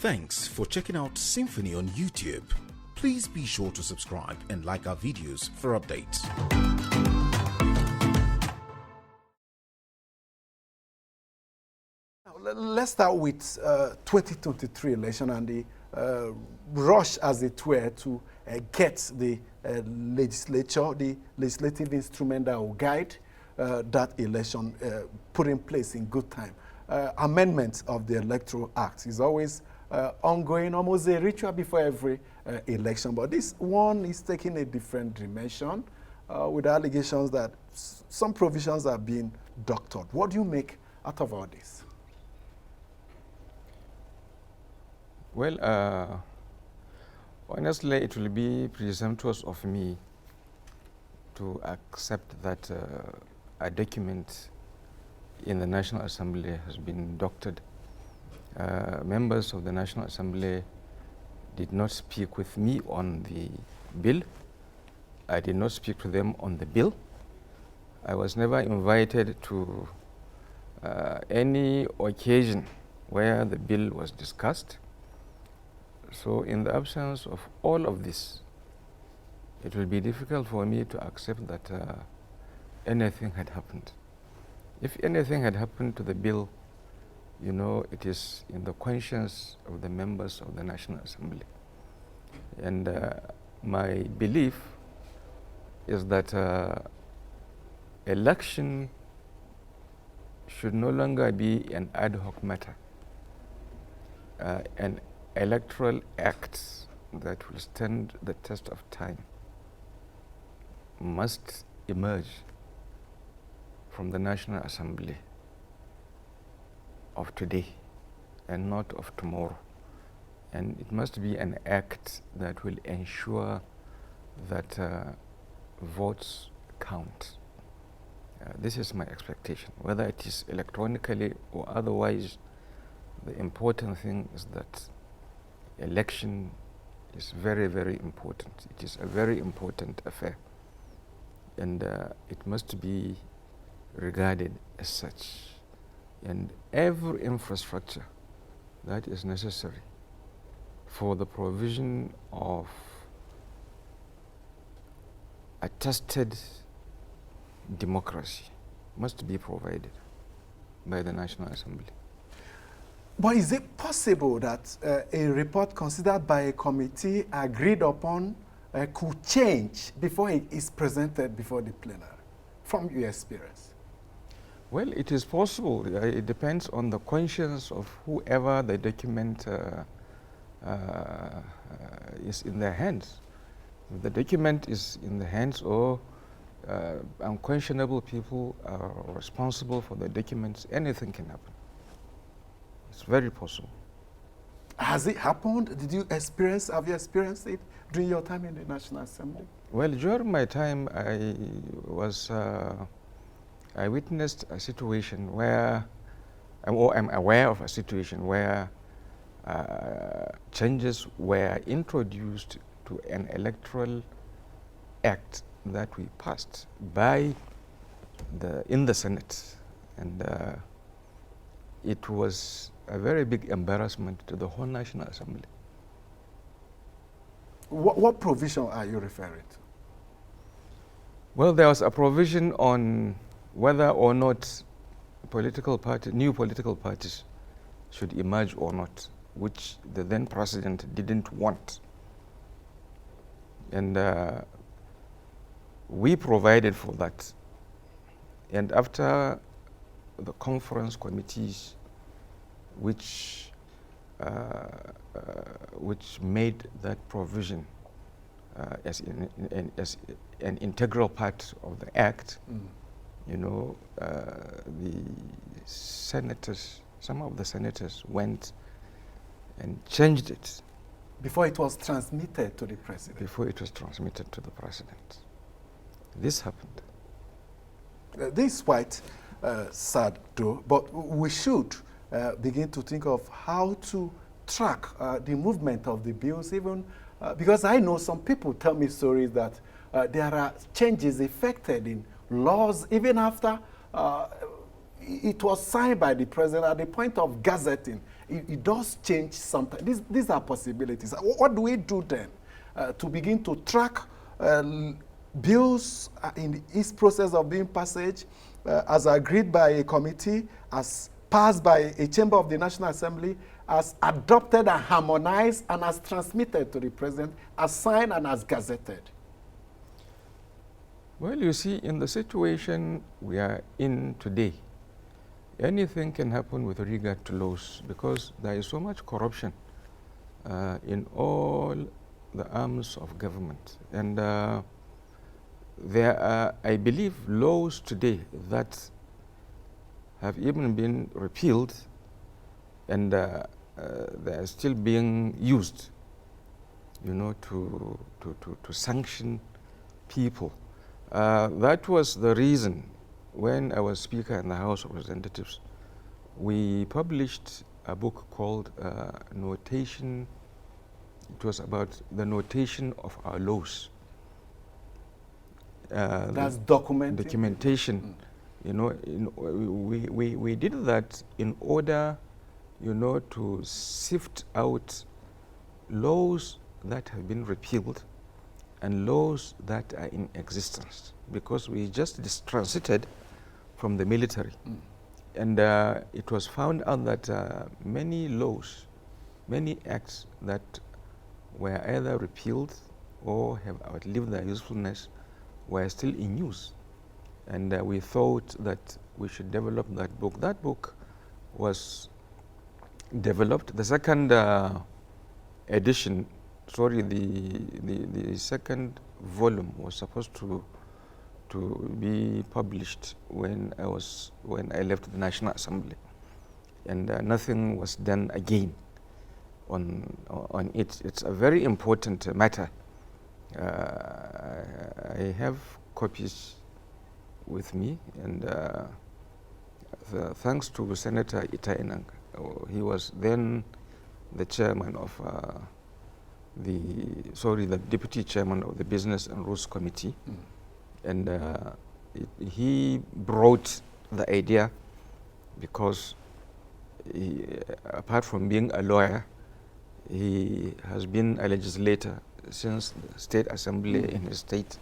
Thanks for checking out SYMFONI on YouTube. Please be sure to subscribe and like our videos for updates. Let's start with 2023 election and the rush, as it were, to get the legislature, the legislative instrument that will guide that election put in place in good time. Amendment of the Electoral Act is always ongoing, almost a ritual before every election. But this one is taking a different dimension with allegations that some provisions are being doctored. What do you make out of all this? Well, honestly, it will be presumptuous of me to accept that a document in the National Assembly has been doctored. Members of the National Assembly did not speak with me on the bill. I did not speak to them on the bill. I was never invited to any occasion where the bill was discussed. So in the absence of all of this, it will be difficult for me to accept that anything had happened. If anything had happened to the bill, you know, it is in the conscience of the members of the National Assembly. And my belief is that election should no longer be an ad hoc matter. An electoral act that will stand the test of time must emerge from the National Assembly of today and not of tomorrow. And it must be an act that will ensure that votes count. This is my expectation. Whether it is electronically or otherwise, the important thing is that election is very, very important. It is a very important affair. And it must be regarded as such. And every infrastructure that is necessary for the provision of a tested democracy must be provided by the National Assembly. But is it possible that a report considered by a committee agreed upon could change before it is presented before the plenary, from your experience? Well, it is possible. It depends on the conscience of whoever the document is in their hands. If the document is in the hands of unconscionable people are responsible for the documents, anything can happen. It's very possible. Has it happened? Have you experienced it during your time in the National Assembly? Well, during my time, I witnessed a situation where, or I'm aware of a situation where changes were introduced to an electoral act that we passed in the Senate, and it was a very big embarrassment to the whole National Assembly. What provision are you referring to? Well, there was a provision on whether or not new political parties should emerge or not, which the then president didn't want. And we provided for that. And after the conference committees which made that provision as an integral part of the act, you know, the senators, some of the senators went and changed it. Before it was transmitted to the president? Before it was transmitted to the president. This happened. This is quite sad, though, but we should begin to think of how to track the movement of the bills, even because I know some people tell me stories that there are changes effected in laws even after it was signed by the president at the point of gazetting. It does change sometimes. These are possibilities. What do we do then to begin to track bills in its process of being passage, as agreed by a committee, as passed by a chamber of the National Assembly, as adopted and harmonized, and as transmitted to the president, as signed and as gazetted? Well, you see, in the situation we are in today, anything can happen with regard to laws, because there is so much corruption in all the arms of government. And there are, I believe, laws today that have even been repealed, and they are still being used, you know, to sanction people. That was the reason when I was Speaker in the House of Representatives, we published a book called Notation. It was about the notation of our laws. That's documentation. You know, we did that in order, you know, to sift out laws that have been repealed and laws that are in existence, because we just transited from the military. And it was found out that many laws, many acts that were either repealed or have outlived their usefulness were still in use. And we thought that we should develop that book. That book was developed. The second edition, sorry, the second volume was supposed to be published when I left the National Assembly, and nothing was done again on it. It's a very important matter. I have copies with me, and thanks to Senator Itainang, he was then the chairman of the deputy chairman of the Business and Rules Committee, and he brought the idea because apart from being a lawyer, he has been a legislator since the State Assembly in his state.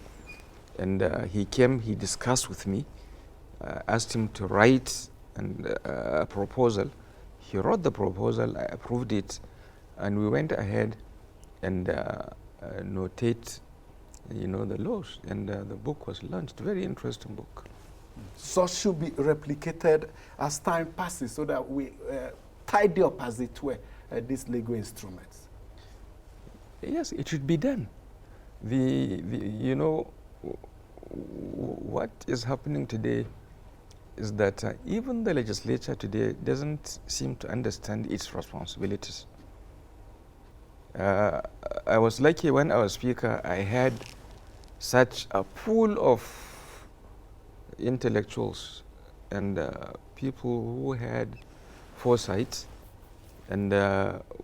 And he came, he discussed with me, asked him to write a proposal. He wrote the proposal, I approved it, and we went ahead and notate, you know, the laws, and the book was launched. Very interesting book. So should be replicated as time passes, so that we tidy up, as it were, these legal instruments. Yes, it should be done. You know, what is happening today is that even the legislature today doesn't seem to understand its responsibilities. I was lucky when I was Speaker, I had such a pool of intellectuals and people who had foresight, and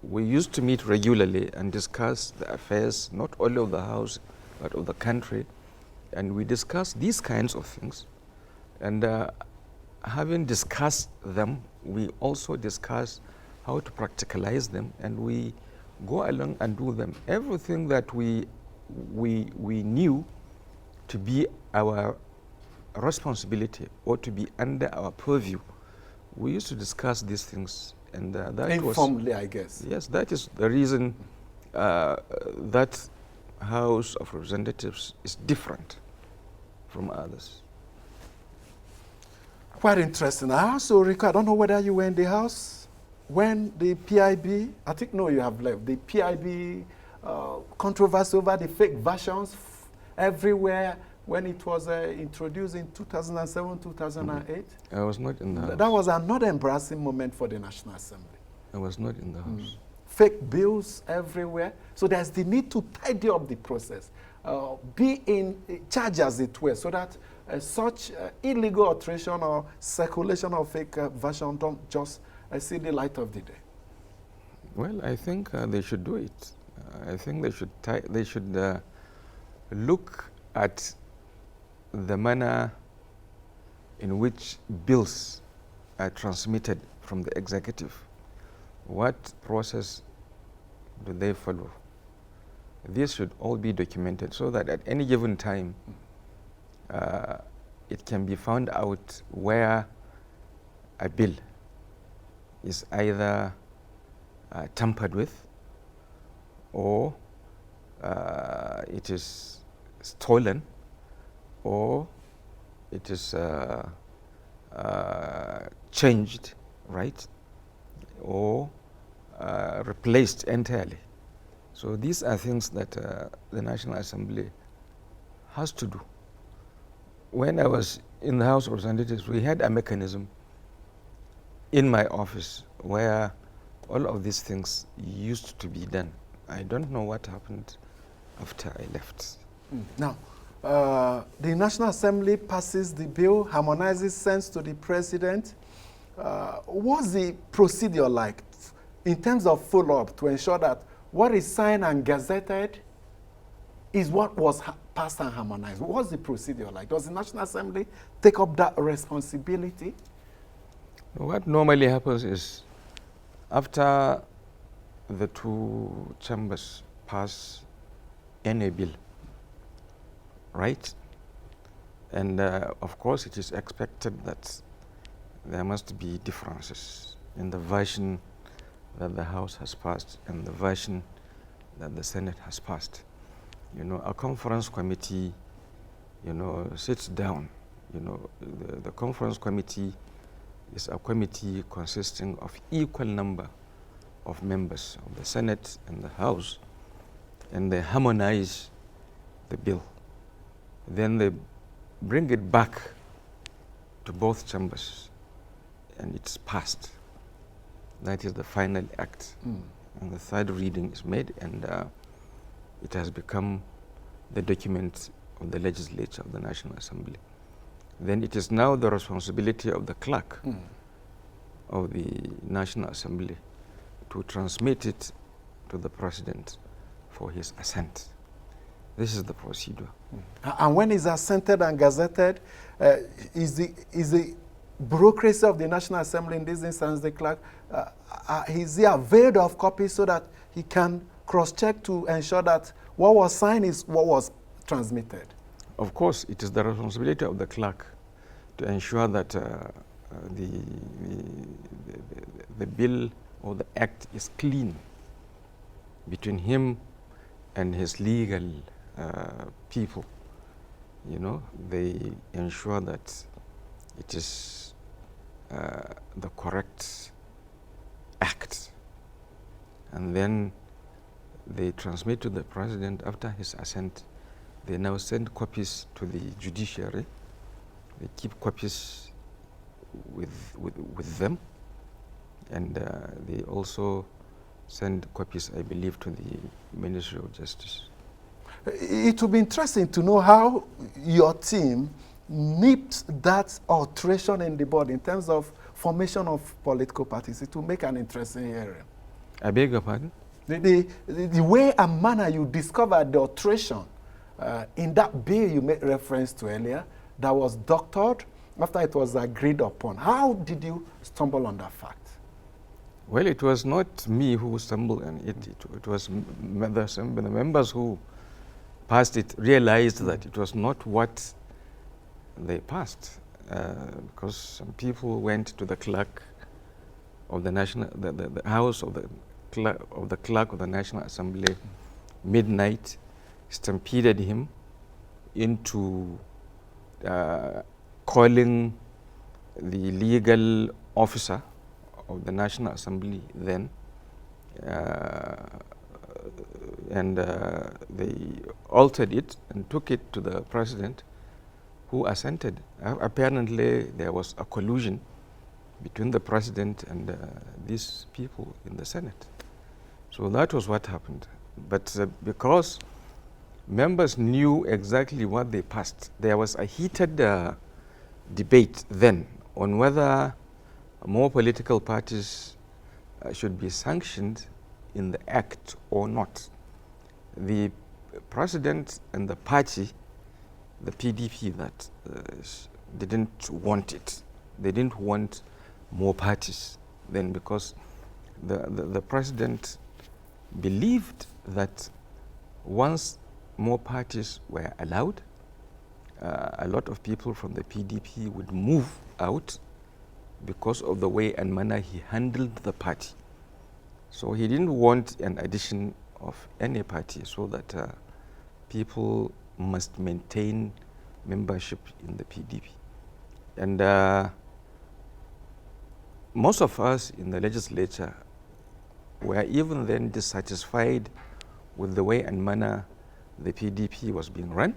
we used to meet regularly and discuss the affairs, not only of the House, but of the country, and we discussed these kinds of things. And having discussed them, we also discuss how to practicalize them, and we go along and do them. Everything that we knew to be our responsibility or to be under our purview, we used to discuss these things, and that informally, I guess. Yes, that is the reason that House of Representatives is different from others. Quite interesting. I also recall, I don't know whether you were in the House when the PIB, I think no, you have left, the PIB controversy over the fake versions everywhere when it was introduced in 2007, 2008. I was not in the House. That was another embarrassing moment for the National Assembly. I was not in the House. Fake bills everywhere. So there's the need to tidy up the process, be in charge, as it were, so that such illegal alteration or circulation of fake version don't just see the light of the day. Well, I think they should do it. I think they should look at the manner in which bills are transmitted from the executive, what process do they follow? This should all be documented so that at any given time, it can be found out where a bill is either tampered with, or it is stolen, or it is changed, right? Or replaced entirely. So these are things that the National Assembly has to do. When I was in the House of Representatives, we had a mechanism in my office where all of these things used to be done. I don't know what happened after I left. Now, the National Assembly passes the bill, harmonizes, sends to the President. What's the procedure like in terms of follow-up to ensure that what is signed and gazetted is what was passed and harmonized? What's the procedure like? Does the National Assembly take up that responsibility? What normally happens is, after the two chambers pass any bill, right? And of course it is expected that there must be differences in the version that the House has passed and the version that the Senate has passed. You know, a conference committee, you know, sits down. You know, the conference committee is a committee consisting of equal number of members of the Senate and the House, and they harmonize the bill. Then they bring it back to both chambers, and it's passed. That is the final act. And the third reading is made, and it has become the document of the legislature of the National Assembly. Then it is now the responsibility of the clerk of the National Assembly to transmit it to the President for his assent. This is the procedure. And when it's assented and gazetted, is the bureaucracy of the National Assembly, in this instance the clerk, is he availed of copies so that he can cross-check to ensure that what was signed is what was transmitted? Of course, it is the responsibility of the clerk to ensure that the bill or the act is clean between him and his legal people. You know, they ensure that it is the correct act, and then they transmit to the President after his assent. They now send copies to the judiciary. They keep copies with them, and they also send copies, I believe, to the Ministry of Justice. It would be interesting to know how your team nipped that alteration in the board in terms of formation of political parties. It will make an interesting hearing. I beg your pardon? The way and manner you discovered the alteration in that bill you made reference to earlier, that was doctored after it was agreed upon. How did you stumble on that fact? Well, it was not me who stumbled on it. It was the members who passed it realized that it was not what they passed, because some people went to the clerk of the national, the house of the clerk of the National Assembly, midnight, stampeded him into calling the legal officer of the National Assembly then, and they altered it and took it to the President, who assented. Apparently there was a collusion between the President and these people in the Senate. So that was what happened. But because members knew exactly what they passed, there was a heated debate then on whether more political parties should be sanctioned in the act or not. The President and the party, the PDP, that didn't want it. They didn't want more parties then, because the president believed that once more parties were allowed, a lot of people from the PDP would move out because of the way and manner he handled the party. So he didn't want an addition of any party, so that people must maintain membership in the PDP. And most of us in the legislature were even then dissatisfied with the way and manner the PDP was being run,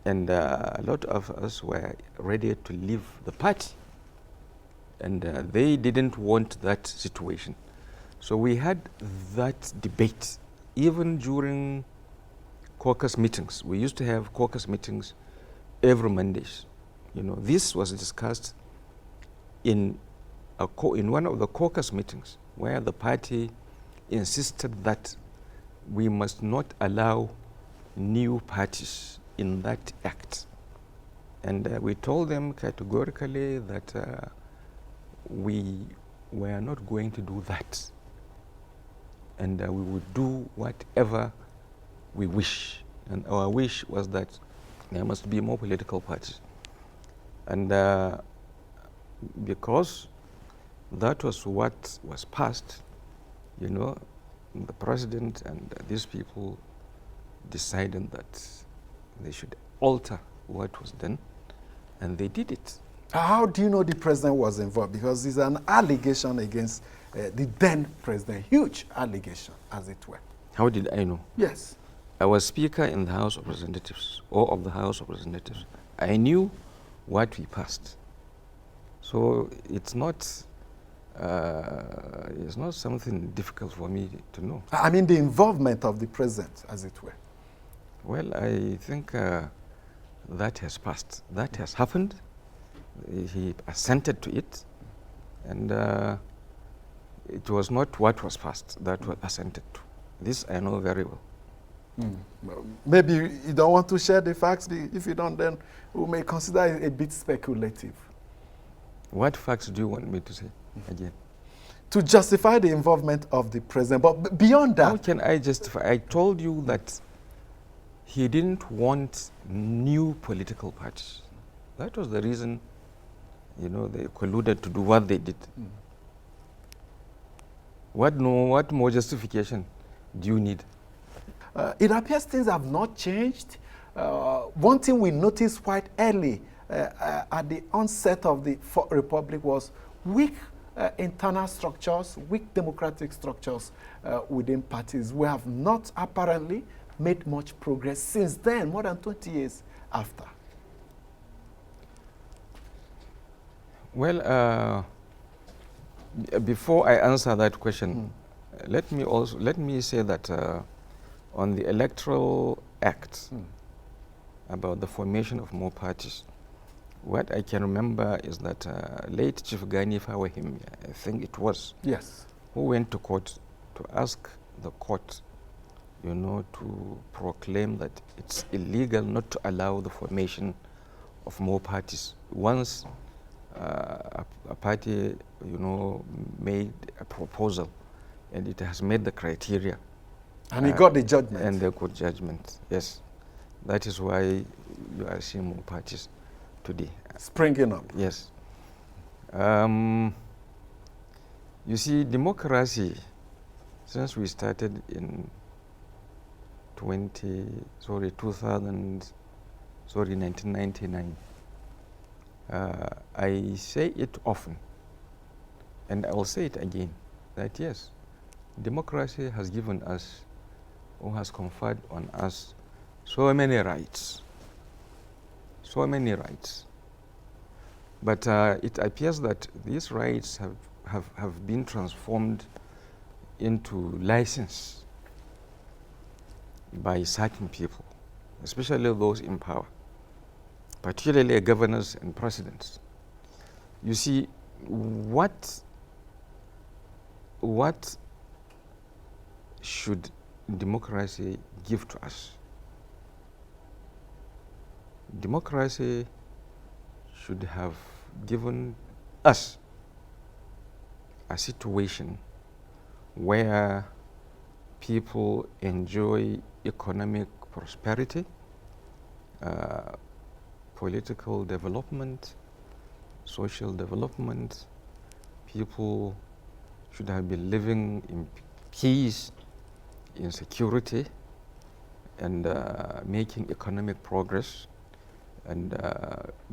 and a lot of us were ready to leave the party, and they didn't want that situation. So we had that debate even during caucus meetings. We used to have caucus meetings every Mondays. You know, this was discussed in one of the caucus meetings, where the party insisted that we must not allow new parties in that act. And we told them categorically that we were not going to do that. And we would do whatever we wish. And our wish was that there must be more political parties. And because that was what was passed, you know, the president and these people decided that they should alter what was done, and they did it. How do you know the president was involved? Because it's an allegation against the then president, huge allegation, as it were. How did I know? Yes. I was Speaker in the House of Representatives, or of the House of Representatives. I knew what we passed. So it's not something difficult for me to know. I mean the involvement of the president, as it were. Well, I think that has passed. That has happened. He assented to it, and it was not what was passed that was assented to. This I know very well. Well, maybe you don't want to share the facts. If you don't, then we may consider it a bit speculative. What facts do you want me to say again? To justify the involvement of the president, but beyond that. How can I justify? I told you that he didn't want new political parties. That was the reason, you know, they colluded to do what they did. What more justification do you need? It appears things have not changed. One thing we noticed quite early at the onset of the Fourth Republic was weak internal structures, weak democratic structures within parties. We have not apparently made much progress since then, more than 20 years after. Well, before I answer that question, let me say that on the Electoral Act about the formation of more parties, what I can remember is that late Chief Ghali, I think it was, yes, who went to court to ask the court, you know, to proclaim that it's illegal not to allow the formation of more parties. Once a party, you know, made a proposal and it has met the criteria. And he got the judgment. And they got judgment, yes. That is why you are seeing more parties today. Springing up. Yes. You see, democracy, since we started in 1999, I say it often, and I will say it again, that yes, democracy has given us, or has conferred on us, so many rights. So many rights. But it appears that these rights have been transformed into license by certain people, especially those in power, particularly governors and presidents. You see, what should democracy give to us? Democracy should have given us a situation where people enjoy economic prosperity, political development, social development. People should have been living in peace, in security, and making economic progress, and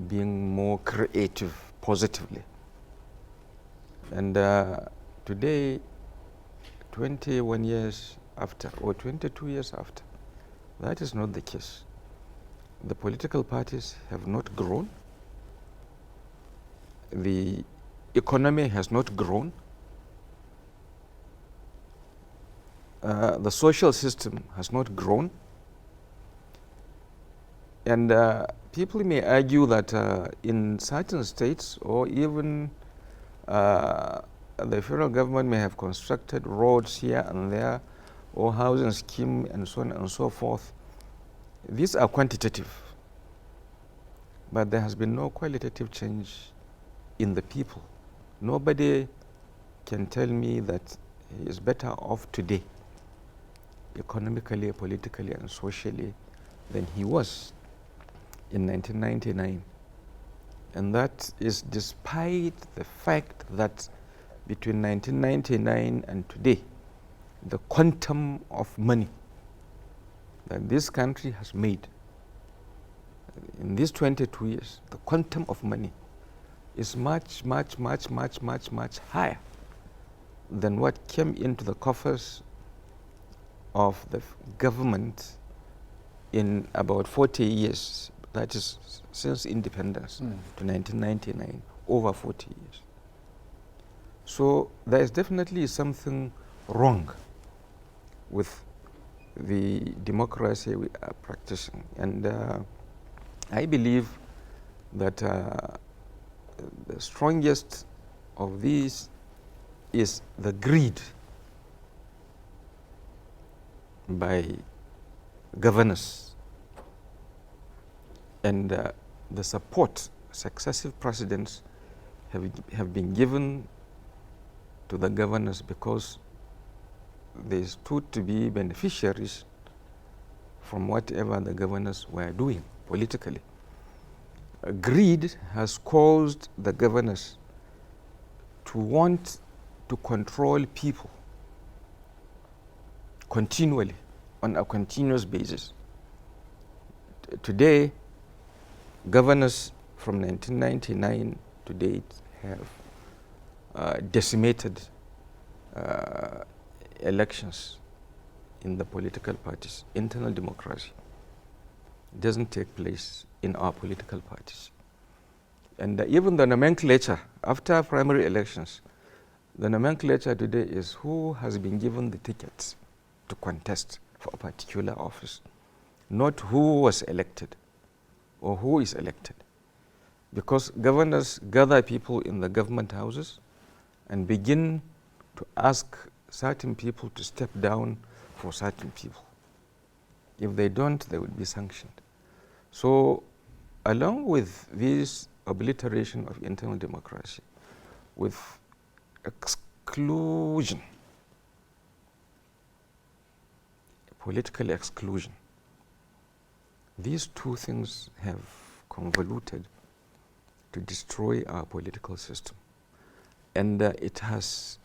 being more creative positively. And today, 21 years after, or 22 years after, that is not the case. The political parties have not grown. The economy has not grown. The social system has not grown. And people may argue that in certain states, or even the federal government may have constructed roads here and there, or housing scheme, and so on and so forth. These are quantitative, but there has been no qualitative change in the people. Nobody can tell me that he is better off today, economically, politically, and socially, than he was in 1999. And that is despite the fact that between 1999 and today, the quantum of money that this country has made in these 22 years, the quantum of money is much, much, much, much, much, much higher than what came into the coffers of the government in about 40 years, that is since independence to 1999, over 40 years. So there is definitely something wrong with the democracy we are practicing. And I believe that the strongest of these is the greed by governors and the support successive presidents have been given to the governors because they stood to be beneficiaries from whatever the governors were doing politically. Greed has caused the governors to want to control people continually, on a continuous basis. Today, governors from 1999 to date have decimated elections in the political parties. Internal democracy doesn't take place in our political parties. And even the nomenclature, after primary elections, the nomenclature today is who has been given the tickets to contest for a particular office, not who was elected or who is elected. Because governors gather people in the government houses and begin to ask certain people to step down for certain people. If they don't, they will be sanctioned. So along with this obliteration of internal democracy, with exclusion, political exclusion, these two things have convoluted to destroy our political system. And it has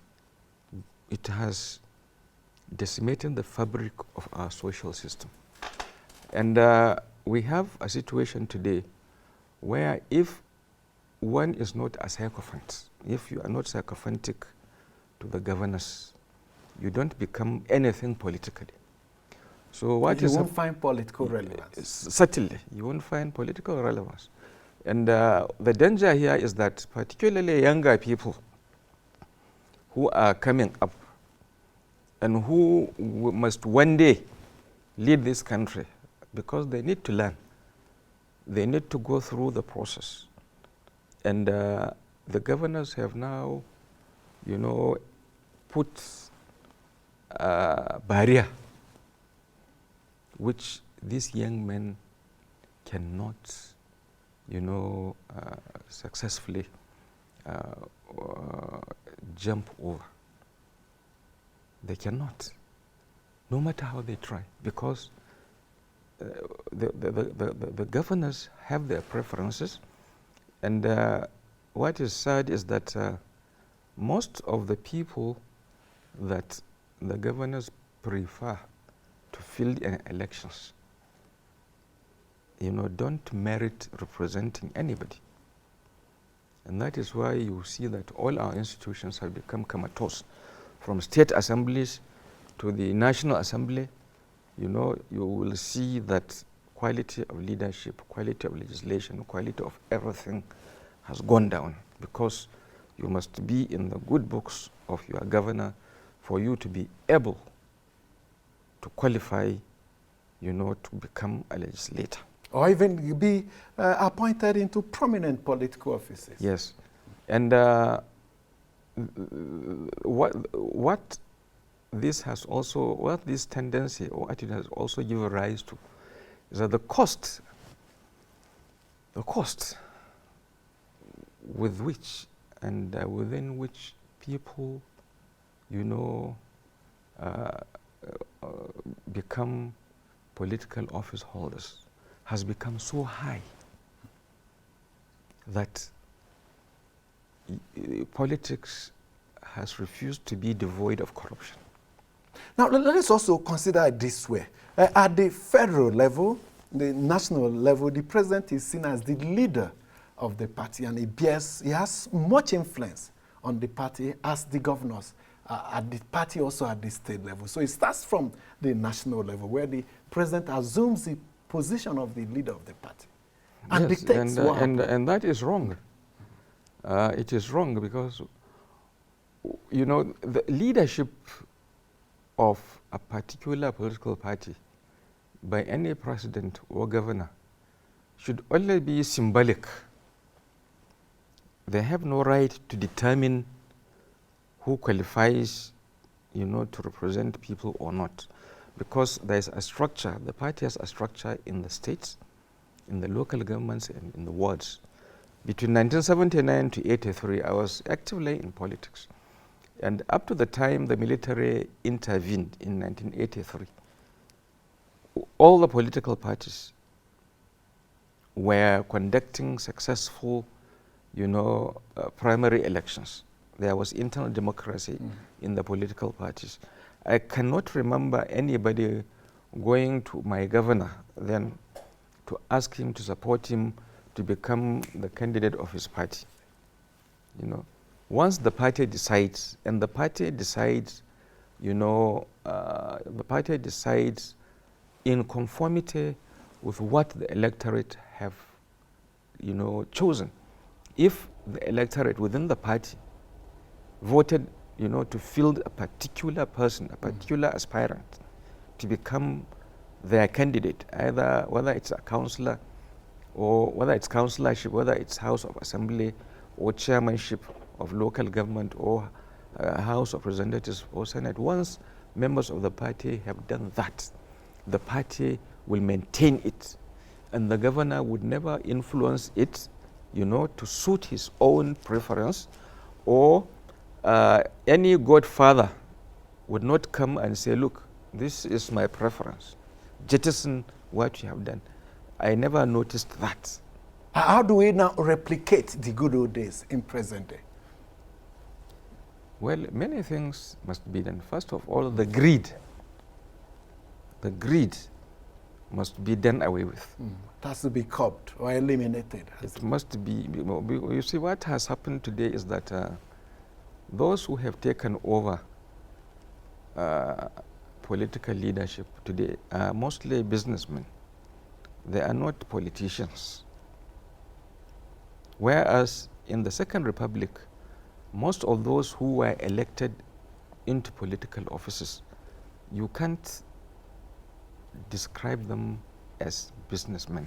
decimated the fabric of our social system. And we have a situation today where if one is not a sycophant, if you are not sycophantic to the governors, you don't become anything politically. So what you won't find political relevance. Certainly, you won't find political relevance. And the danger here is that particularly younger people who are coming up and who must one day lead this country, because they need to learn. They need to go through the process. And the governors have now, put a barrier which these young men cannot, successfully jump over. They cannot, no matter how they try, because the governors have their preferences, and what is sad is that most of the people that the governors prefer to field elections, don't merit representing anybody. And that is why you see that all our institutions have become comatose, from state assemblies to the National Assembly. You will see that quality of leadership, quality of legislation, quality of everything has gone down, because you must be in the good books of your governor for you to be able to qualify, to become a legislator. Or even be appointed into prominent political offices. Yes. And what this tendency or attitude has also given rise to is that the cost with which and within which people, become political office holders has become so high that politics has refused to be devoid of corruption. Now, let us also consider it this way. At the federal level, the national level, the president is seen as the leader of the party, and he has much influence on the party as the governors at the party, also at the state level. So it starts from the national level, where the president assumes the position of the leader of the party and dictates what happens. And that is wrong. It is wrong because, the leadership of a particular political party by any president or governor should only be symbolic. They have no right to determine who qualifies, to represent people or not, because there is a structure. The party has a structure in the states, in the local governments, and in the wards. Between 1979 to 83, I was actively in politics. And up to the time the military intervened in 1983, all the political parties were conducting successful, primary elections. There was internal democracy in the political parties. I cannot remember anybody going to my governor then to ask him to support him to become the candidate of his party. Once the party decides, and the party decides, in conformity with what the electorate have, chosen. If the electorate within the party voted, to field a particular person, a particular aspirant to become their candidate, either whether it's a councillor or whether it's councillorship, whether it's House of Assembly or chairmanship of local government or House of Representatives or Senate. Once members of the party have done that, the party will maintain it, and the governor would never influence it, to suit his own preference, or any godfather would not come and say, look, this is my preference, jettison what you have done. I never noticed that. How do we now replicate the good old days in present day? Well, many things must be done. First of all, the greed must be done away with. It has to be curbed or eliminated. It must be. You see, what has happened today is that those who have taken over political leadership today are mostly businessmen. They are not politicians. Whereas in the Second Republic, most of those who were elected into political offices, you can't describe them as businessmen.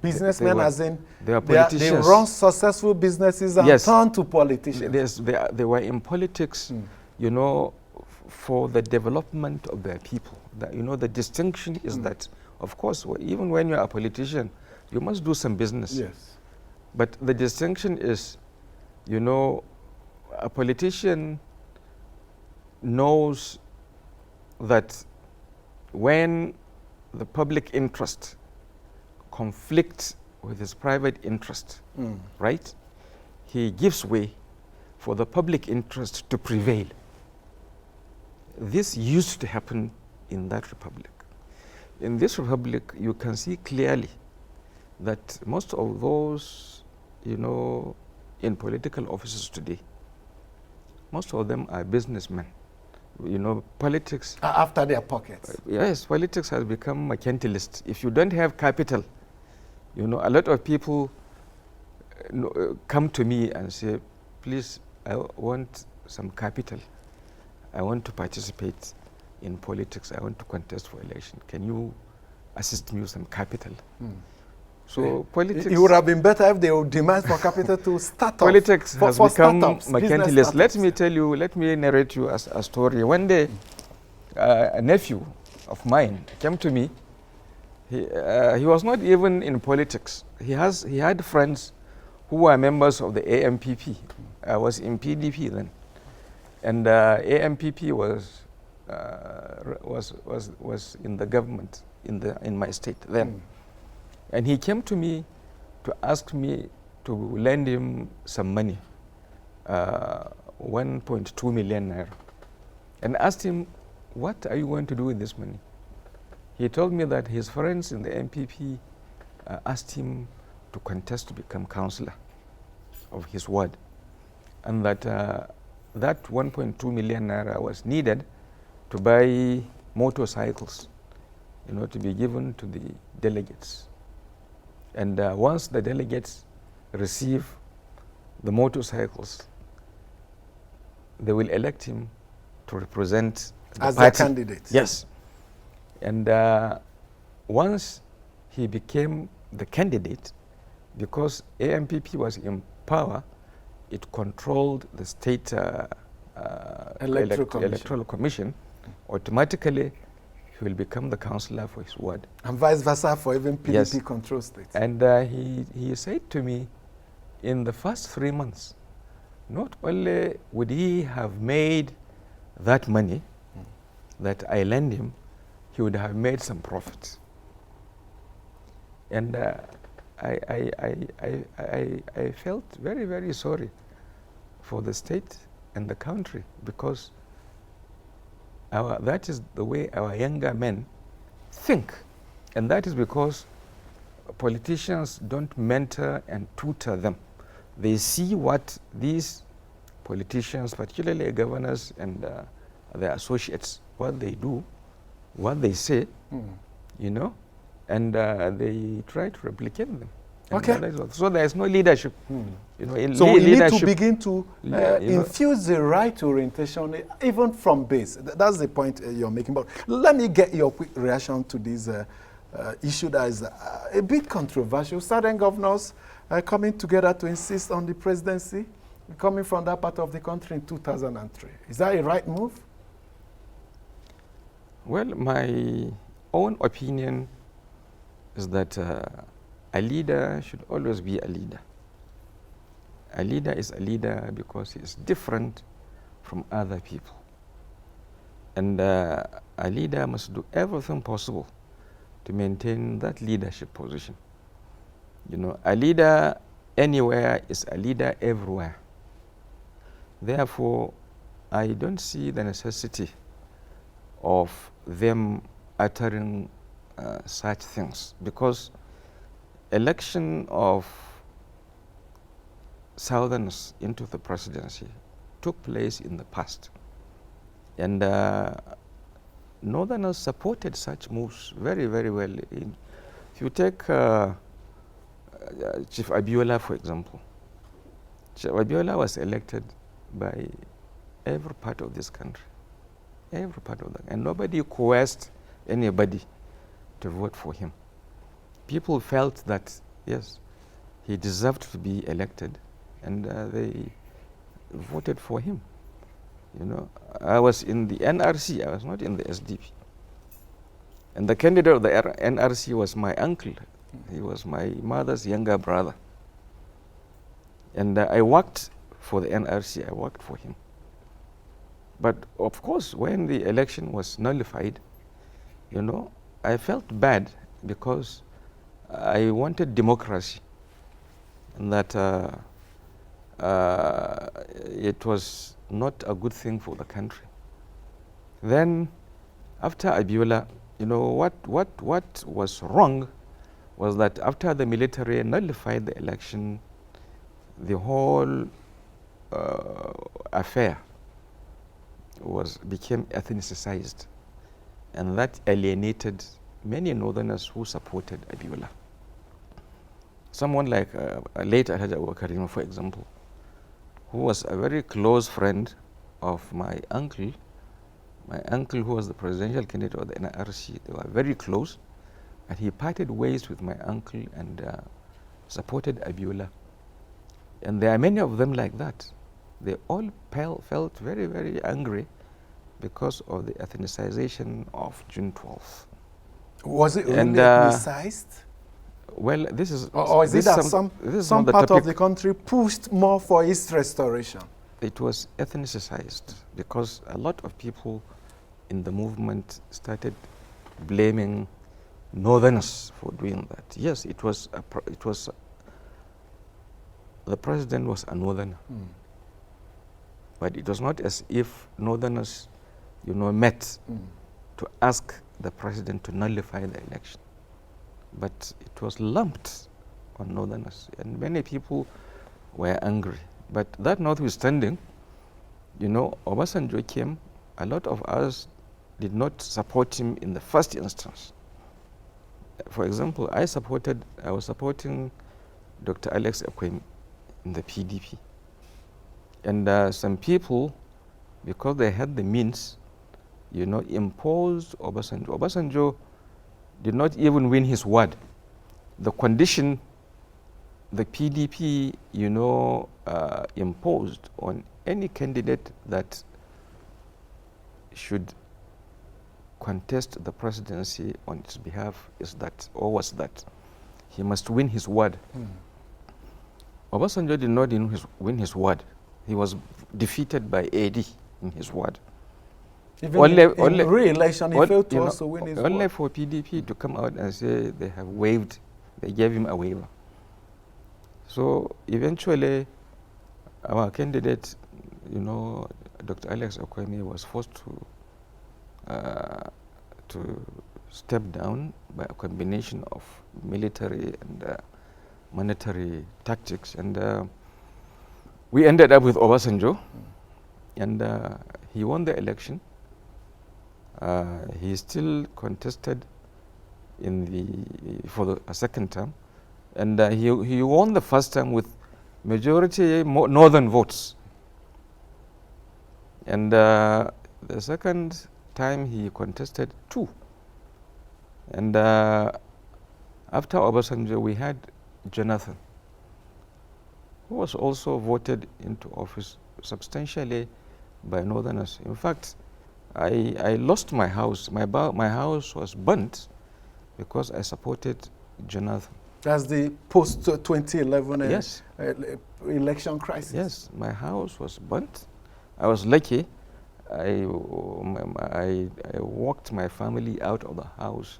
Businessmen as in they are politicians. They run successful businesses and turn to politicians. They were in politics, for the development of their people. The distinction is that, of course, even when you are a politician, you must do some business. Yes. But the distinction is You know, a politician knows that when the public interest conflicts with his private interest, right, he gives way for the public interest to prevail. This used to happen in that republic. In this republic, you can see clearly that most of those, you know, in political offices today, most of them are businessmen. You know, politics... After their pockets. Yes, politics has become mercantilist. If you don't have capital, you know, a lot of people come to me and say, please, I want some capital. I want to participate in politics. I want to contest for election. Can you assist me with some capital? So politics... It would have been better if they would demand for capital to start politics off. Has become mercantilist. Let me tell you, let me narrate you a story. One day, a nephew of mine came to me. He was not even in politics. He had friends who were members of the AMPP. I was in PDP then. And AMPP was in the government in my state then. And he came to me to ask me to lend him some money, 1.2 million naira. And asked him, what are you going to do with this money? He told me that his friends in the MPP asked him to contest to become councillor of his ward. And that that 1.2 million naira was needed to buy motorcycles, you know, to be given to the delegates. And once the delegates receive the motorcycles, they will elect him to represent the as party. Their candidate. Yes. And once he became the candidate, because AMPP was in power, it controlled the state electoral commission. Automatically, he will become the councillor for his ward. And vice versa for even PDP yes. control states. And he said to me, in the first 3 months, not only would he have made that money that I lent him, he would have made some profit. And I felt very, very sorry for the state and the country, because that is the way our younger men think. And that is because politicians don't mentor and tutor them. They see what these politicians, particularly governors and their associates, what they do, what they say, you know, and they try to replicate them. Okay. So there is no leadership. You know, so we need to begin to infuse the right orientation, even from base. That's the point you're making. But let me get your quick reaction to this issue that is a bit controversial. Southern governors coming together to insist on the presidency, coming from that part of the country in 2003. Is that a right move? Well, my own opinion is that a leader should always be a leader. A leader is a leader because he is different from other people. And a leader must do everything possible to maintain that leadership position. You know, a leader anywhere is a leader everywhere. Therefore, I don't see the necessity of them uttering such things, because election of Southerners into the presidency took place in the past. And Northerners supported such moves very, very well. If you take Chief Abiola, for example, Chief Abiola was elected by every part of this country, every part of that, and nobody coerced anybody to vote for him. People felt that, yes, he deserved to be elected, and they voted for him. You know, I was in the NRC, I was not in the SDP. And the candidate of the NRC was my uncle. He was my mother's younger brother. And I worked for the NRC, I worked for him. But of course, when the election was nullified, you know, I felt bad because I wanted democracy, and that it was not a good thing for the country. Then, after Abiola, you know, what was wrong was that after the military nullified the election, the whole affair became ethnicized, and that alienated many northerners who supported Abiola. Someone like late Alhaji Abubakar, for example, who was a very close friend of my uncle who was the presidential candidate of the NRC. They were very close, and he parted ways with my uncle and supported Abiola. And there are many of them like that. They all felt very, very angry because of the ethnicization of June 12th. Was it really ethnicized? Well, this is... Or is it that some part of the country pushed more for its restoration? It was ethnicized because a lot of people in the movement started blaming northerners for doing that. Yes, it was the president was a northerner. But it was not as if northerners, you know, met to ask the president to nullify the election. But it was lumped on northerners, and many people were angry. But that notwithstanding, you know, Obasanjo came. A lot of us did not support him in the first instance. For example, I was supporting Dr. Alex Ekwemi in the PDP. And some people, because they had the means, you know, imposed Obasanjo. Obasanjo did not even win his word. The condition the PDP, you know, imposed on any candidate that should contest the presidency on its behalf was that he must win his word. Obasanjo did not win his word. He was defeated by AD in his word. Even in re-election, he failed to also win his word. Only for PDP to come out and say they have waived, they gave him a waiver. So eventually, our candidate, you know, Dr. Alex Ekwemi, was forced to step down by a combination of military and monetary tactics, and we ended up with Obasanjo, and he won the election. He still contested for a second term, and he won the first time with majority northern votes. And the second time he contested 2. And after Obasanjo, we had Jonathan, who was also voted into office substantially by northerners. In fact, I lost my house. My house was burnt because I supported Jonathan. That's the post-2011 yes. Election crisis. Yes, my house was burnt. I was lucky. I walked my family out of the house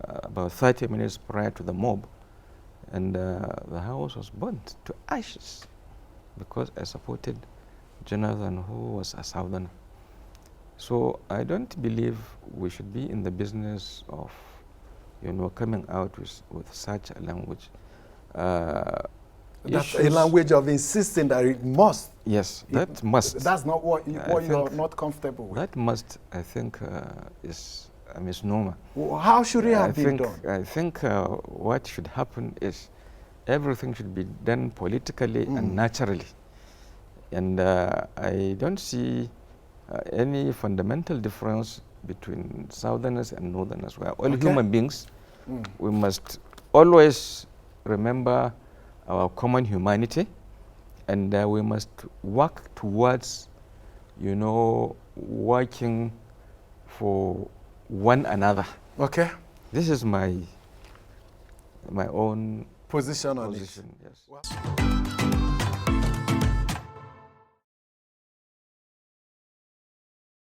about 30 minutes prior to the mob, and the house was burnt to ashes because I supported Jonathan, who was a southerner. So I don't believe we should be in the business of, you know, coming out with such a language. That's a language of insisting that it must. Yes, that must. That's not what you're not comfortable with. That must, I think, is a misnomer. Well, how should it have been done? I think what should happen is everything should be done politically and naturally. And I don't see any fundamental difference between Southerners and Northerners. We are all human beings. We must always remember our common humanity, and we must work towards, you know, working for one another. Okay. This is my own position on it. Yes.